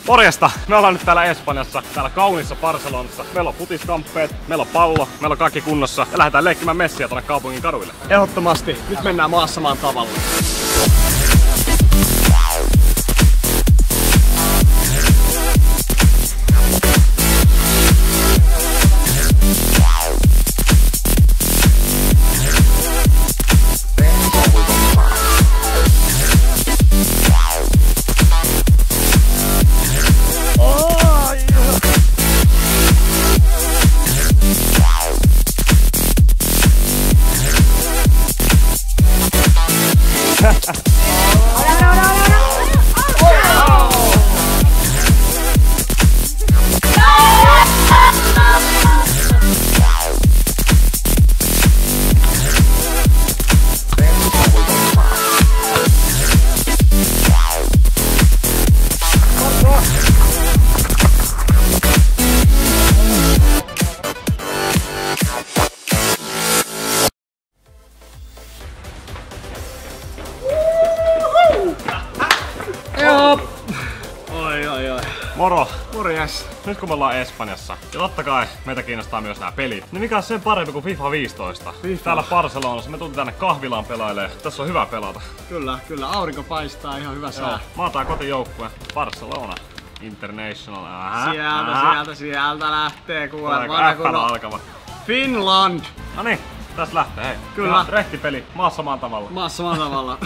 Morjesta! Me ollaan nyt täällä Espanjassa, täällä kauniissa Barcelonassa. Meillä on futiskamppeet, meillä on pallo, meillä on kaikki kunnossa ja lähdetään leikkimään messiä tonne kaupungin kaduille. Ehdottomasti. Nyt mennään maassa maan tavalla. Moro! Morjes! Nyt kun me ollaan Espanjassa, ja totta kai meitä kiinnostaa myös nämä pelit, niin mikä on sen parempi kuin FIFA 15? Täällä Barcelonassa me tultiin tänne kahvilaan pelailee. Tässä on hyvä pelata. Kyllä. Aurinko paistaa, ihan hyvä sää. Mä oon tää kotijoukkue. Barcelona International. Sieltä lähtee kuule. Alkava. Finland! Noniin, tässä lähtee, hei. Kyllä. Rehtipeli, maassa maan tavalla. Maassa maan tavalla.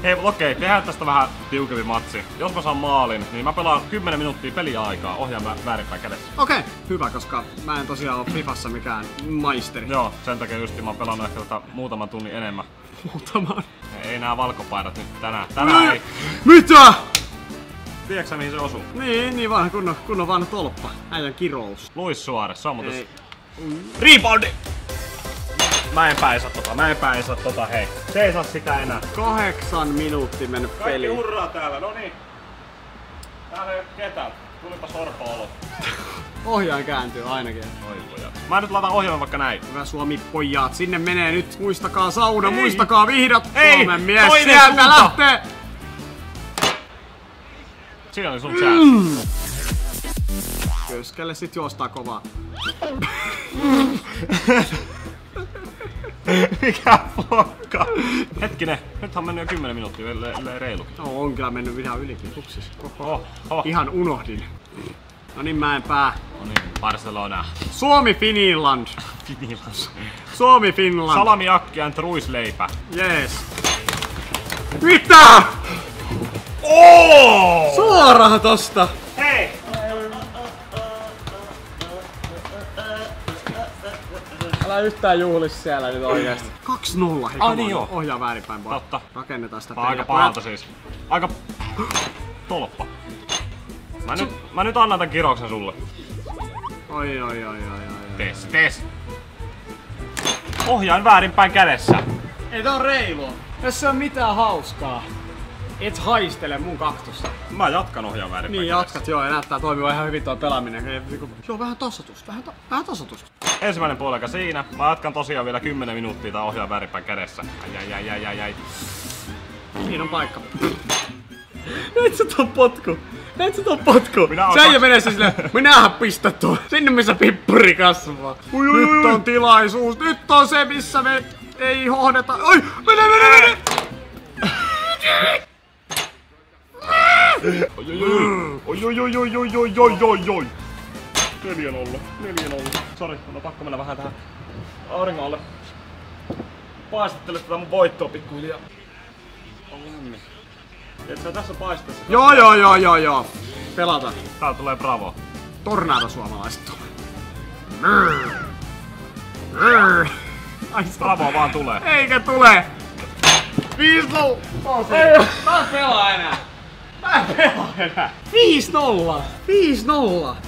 Hei, okei, tehdään tästä vähän tiukempi matsi. Jos mä saan maalin, niin mä pelaan 10 minuuttia peliaikaa, ohjaan väärinpäin kädessä. Okei, hyvä, koska mä en tosiaan oo Fifassa mikään maisteri. Joo, sen takia just mä oon pelannut ehkä muutaman tunnin enemmän. Muutaman? Ei nää valkopaidat nyt tänään ei. Mitä? Tiedätkö mihin se osuu? Niin vanha, kunnon vanha tolppa. Äijän kirous. Luis Suarez, se on muuten... Rebound! Mä en päisä tota, hei. Se ei saa sitä enää. 8 minuuttia mennyt Kaikki peliin. hurraa täällä, noniin. Täällä ei oo ketään. Tulipa sorpa-olo. Ohjaan kääntyy ainakin. Oi pojat. Mä nyt laitan ohjelman vaikka näin. Hyvä Suomi pojat, sinne menee nyt. Muistakaa sauna, muistakaa vihdat. Ei, Suomen mies toinen sieltä suunta. lähtee. Siinä oli sun chance. Köskelle sit juostaa kovaa. Mikä flokka? Hetkinen, nythän on mennyt jo 10 minuuttia reilukin. No, on kyllä mennyt ihan ylikin. Hupsis. Oho. Ihan unohdin. No niin, Mäenpää. No niin, Barcelona. Suomi-Finland. Suomi-Finland. Salamiakki and ruisleipä. Jees. Mitä? Suoraan tosta. Hei! Älä yhtään juhlis siellä nyt oikeesti. 2-0, hei niin joo. Ohjaa väärinpäin vaan. Totta. Rakennetaan sitä Aika pahalta siis. Aika... Tolppa. Mä nyt annan tän kirouksen sulle. Oi. Tes. Ohjaan väärinpäin kädessä. Ei tää on reilua. Jos se on mitään hauskaa, et haistele mun kaktusta. Mä jatkan ohjaan väärinpäin Niin kädessä. jatkat joo, ja näyttää toimivan ihan hyvin tuo pelaaminen. Joo, vähän tasotusta, vähän tasotusta. Ensimmäinen puoliaika siinä. Mä jatkan tosiaan vielä 10 minuuttia tää ohjaan väärinpäin kädessä. Ai. Siinä on paikka. Näit sä ton potku? Minä Sä menee silleen, minähän pistä tuo. Sinne missä pippuri kasvaa. Nyt on tilaisuus, nyt on se missä me ei hohdeta. Oi, mene! Oi. 4-0. Sori, on pakko mennä vähän tähän auringon alle. Paistattele tätä mun voittoa pikkuhiljaa. On lämmin. Tiedätkö, tässä paisteessa... Joo. Pelata. Täällä tulee Bravo. Tornado suomalaiset Bravo vaan tulee. Eikä tule! 5-0! Ei taas pelaa enää! 5-0!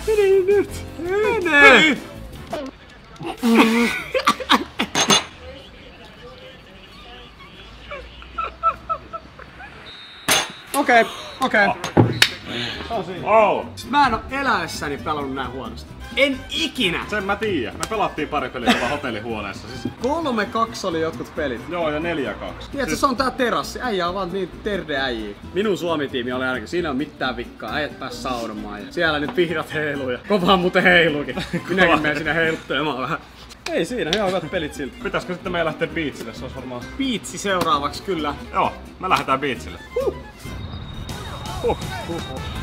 Mene nyt! Mene! Okei. Oh. Mä en oo eläessäni pelannut näin huonosti. En ikinä! Sen mä tiedän. Me pelattiin pari peliä tuolla hotellihuoneessa. Siis... 3-2 oli jotkut pelit. Joo, ja 4-2. Tiedätkö, siis... se on tää terassi. Äijä on vaan niin terde äijii. Minun Suomi-tiimi oli ainakin. Siinä on mitään vikkaa. Äijät pääs saunomaan. Ja siellä nyt vihdat heiluu ja kovaa muuten heiluukin. Minäkin menen sinne heiluttelemaan vähän. Ei siinä, ihan hyvät pelit siltä. Pitäisikö sitten meidän lähteä biitsille? Se olisi varmaan... Biitsi seuraavaksi kyllä. Joo, me lähdetään biitsille.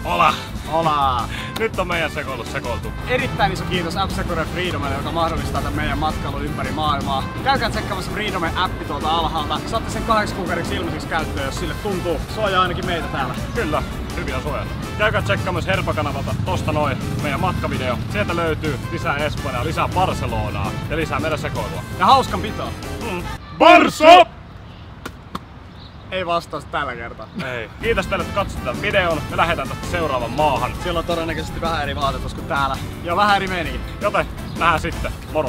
Ola! Olaa! Nyt on meidän sekoiltu. Erittäin iso kiitos F-Secure Freedomille, joka mahdollistaa tämän meidän matkailun ympäri maailmaa. Käykää tsekkaamassa Freedomin appi tuolta alhaalta. Saatte sen 8 kuukaudeksi ilmaiseksi käyttöön, jos sille tuntuu. Suojaa ainakin meitä täällä. Kyllä, hyviä suojata. Käykää tsekkaamassa Herpa-kanavalta tosta noin meidän matkavideo. Sieltä löytyy lisää Espanjaa, lisää Barcelonaa ja lisää meidän sekoilua. Ja hauskan pitoa. Barso! Ei vastausta tällä kertaa. Ei. Kiitos teille, että katsotte tämän videon. Me lähdetään tästä seuraavan maahan. Siellä on todennäköisesti vähän eri vaatetus kuin täällä. Ja vähän eri meni. Joten nähdään sitten. Moro!